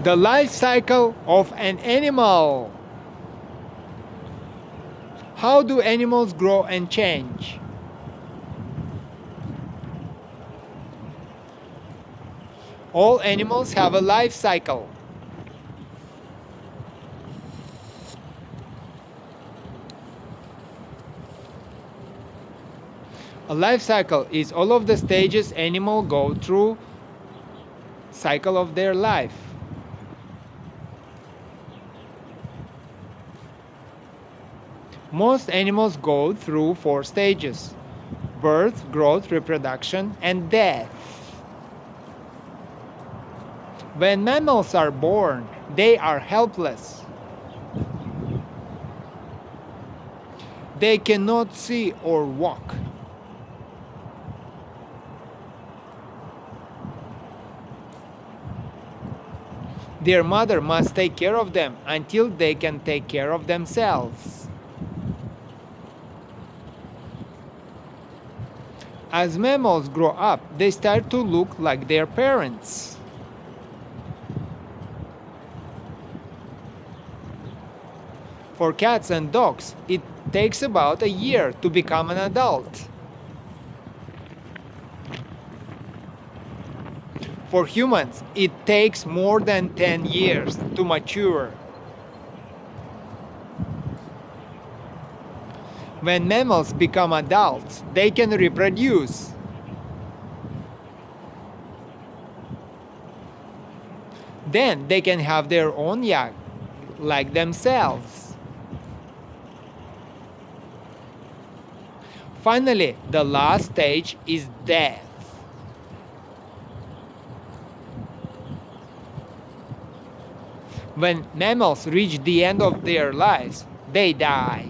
The life cycle of an animal. How do animals grow and change? All animals have a life cycle. A life cycle is all of the stages animals go through cycle of their life. Most animals go through 4 stages: birth, growth, reproduction, and death. When mammals are born, they are helpless. They cannot see or walk. Their mother must take care of them until they can take care of themselves. As mammals grow up, they start to look like their parents. For cats and dogs, it takes about a year to become an adult. For humans, it takes more than 10 years to mature. When mammals become adults, they can reproduce. Then they can have their own young, like themselves. Finally, the last stage is death. When mammals reach the end of their lives, they die.